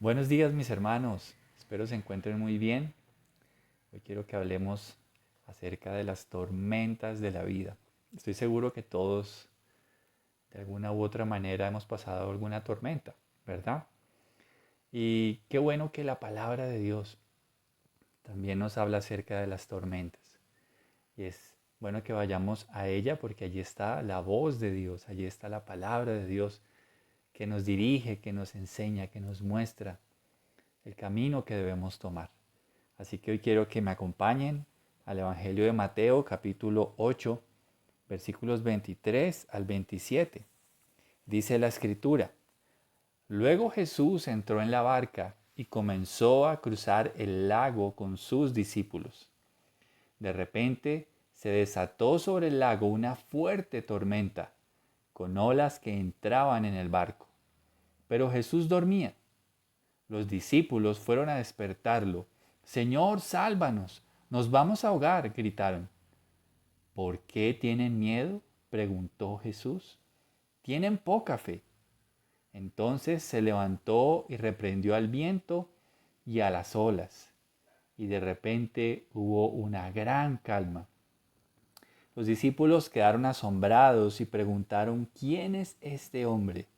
Buenos días mis hermanos, espero se encuentren muy bien. Hoy quiero que hablemos acerca de las tormentas de la vida. Estoy seguro que todos de alguna u otra manera hemos pasado alguna tormenta, ¿verdad? Y qué bueno que la palabra de Dios también nos habla acerca de las tormentas. Y es bueno que vayamos a ella porque allí está la voz de Dios, allí está la palabra de Dios que nos dirige, que nos enseña, que nos muestra el camino que debemos tomar. Así que hoy quiero que me acompañen al Evangelio de Mateo capítulo 8, versículos 23 al 27. Dice la escritura: Luego Jesús entró en la barca y comenzó a cruzar el lago con sus discípulos. De repente se desató sobre el lago una fuerte tormenta, con olas que entraban en el barco. Pero Jesús dormía. Los discípulos fueron a despertarlo. Señor, sálvanos, nos vamos a ahogar, gritaron. ¿Por qué tienen miedo?, preguntó Jesús. Tienen poca fe. Entonces se levantó y reprendió al viento y a las olas, y de repente hubo una gran calma. Los discípulos quedaron asombrados y preguntaron: ¿Quién es este hombre?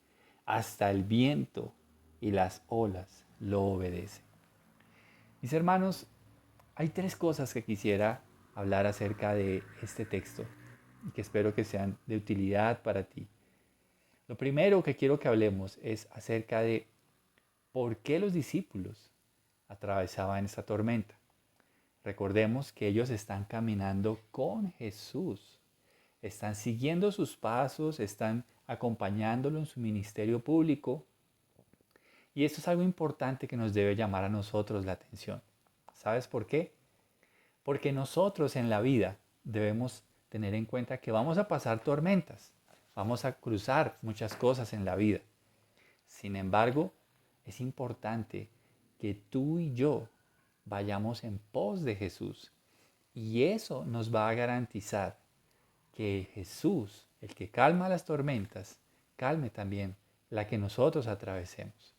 Hasta el viento y las olas lo obedecen. Mis hermanos, hay tres cosas que quisiera hablar acerca de este texto y que espero que sean de utilidad para ti. Lo primero que quiero que hablemos es acerca de por qué los discípulos atravesaban esta tormenta. Recordemos que ellos están caminando con Jesús, están siguiendo sus pasos, están acompañándolo en su ministerio público, y esto es algo importante que nos debe llamar a nosotros la atención. ¿Sabes por qué? Porque nosotros en la vida debemos tener en cuenta que vamos a pasar tormentas, vamos a cruzar muchas cosas en la vida. Sin embargo, es importante que tú y yo vayamos en pos de Jesús. Y eso nos va a garantizar que Jesús, el que calma las tormentas, calme también la que nosotros atravesemos.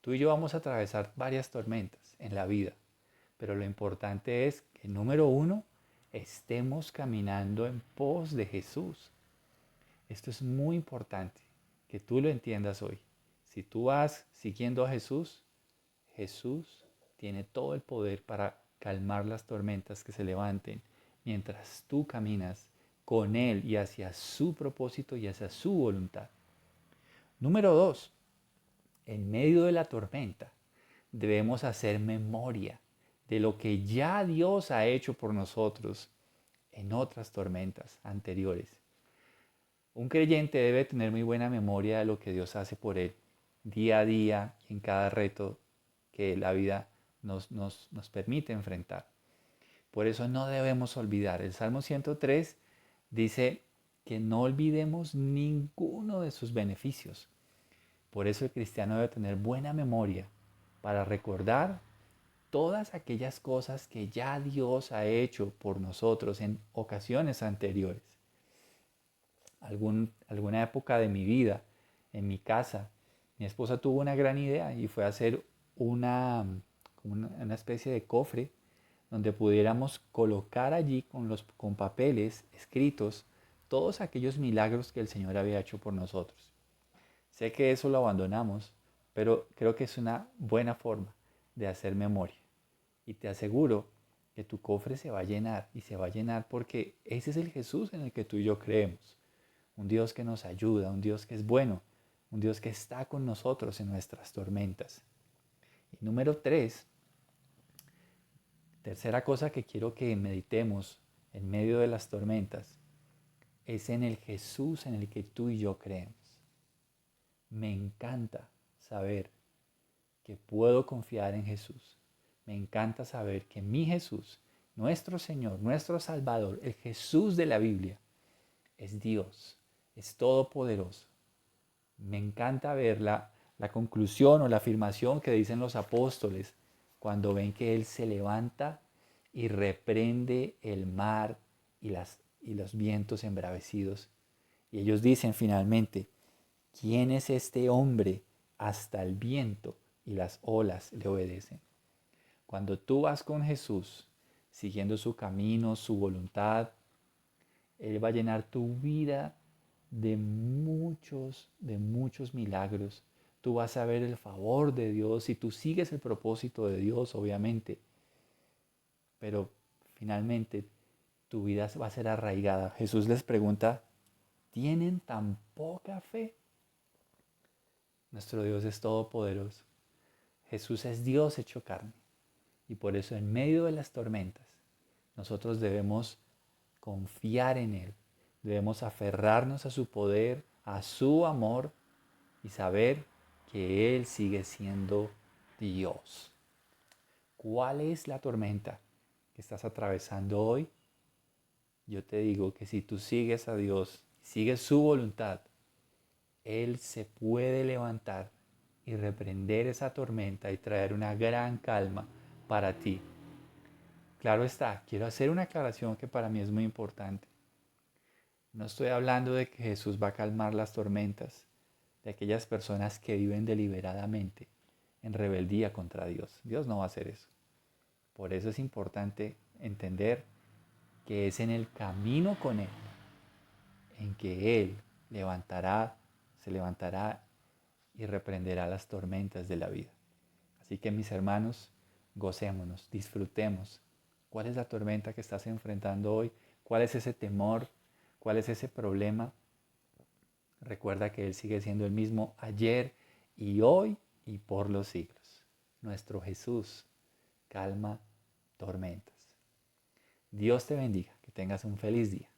Tú y yo vamos a atravesar varias tormentas en la vida, pero lo importante es que, número uno, estemos caminando en pos de Jesús. Esto es muy importante, que tú lo entiendas hoy. Si tú vas siguiendo a Jesús, Jesús tiene todo el poder para calmar las tormentas que se levanten mientras tú caminas con Él y hacia su propósito y hacia su voluntad. Número dos, en medio de la tormenta debemos hacer memoria de lo que ya Dios ha hecho por nosotros en otras tormentas anteriores. Un creyente debe tener muy buena memoria de lo que Dios hace por él día a día en cada reto que la vida nos permite enfrentar. Por eso no debemos olvidar. El Salmo 103 dice que no olvidemos ninguno de sus beneficios. Por eso el cristiano debe tener buena memoria para recordar todas aquellas cosas que ya Dios ha hecho por nosotros en ocasiones anteriores. Alguna época de mi vida, en mi casa, mi esposa tuvo una gran idea y fue hacer una especie de cofre donde pudiéramos colocar allí con papeles escritos todos aquellos milagros que el Señor había hecho por nosotros. Sé que eso lo abandonamos, pero creo que es una buena forma de hacer memoria. Y te aseguro que tu cofre se va a llenar, y se va a llenar porque ese es el Jesús en el que tú y yo creemos. Un Dios que nos ayuda, un Dios que es bueno, un Dios que está con nosotros en nuestras tormentas. Y número tres, tercera cosa que quiero que meditemos en medio de las tormentas, es en el Jesús en el que tú y yo creemos. Me encanta saber que puedo confiar en Jesús. Me encanta saber que mi Jesús, nuestro Señor, nuestro Salvador, el Jesús de la Biblia, es Dios, es todopoderoso. Me encanta ver la conclusión o la afirmación que dicen los apóstoles cuando ven que Él se levanta y reprende el mar y los vientos embravecidos. Y ellos dicen finalmente: ¿Quién es este hombre hasta el viento y las olas le obedecen. Cuando tú vas con Jesús, siguiendo su camino, su voluntad, Él va a llenar tu vida de muchos milagros. Tú vas a ver el favor de Dios y tú sigues el propósito de Dios, obviamente. Pero finalmente tu vida va a ser arraigada. Jesús les pregunta, ¿tienen tan poca fe? Nuestro Dios es todopoderoso. Jesús es Dios hecho carne. Y por eso en medio de las tormentas, nosotros debemos confiar en Él. Debemos aferrarnos a su poder, a su amor y saber que Él sigue siendo Dios. ¿Cuál es la tormenta que estás atravesando hoy? Yo te digo que si tú sigues a Dios, sigues su voluntad, Él se puede levantar y reprender esa tormenta y traer una gran calma para ti. Claro está, quiero hacer una aclaración que para mí es muy importante. No estoy hablando de que Jesús va a calmar las tormentas de aquellas personas que viven deliberadamente en rebeldía contra Dios. Dios no va a hacer eso. Por eso es importante entender que es en el camino con Él en que Él se levantará y reprenderá las tormentas de la vida. Así que mis hermanos, gocémonos, disfrutemos. ¿Cuál es la tormenta que estás enfrentando hoy? ¿Cuál es ese temor? ¿Cuál es ese problema? Recuerda que Él sigue siendo el mismo ayer y hoy y por los siglos. Nuestro Jesús calma tormentas. Dios te bendiga, que tengas un feliz día.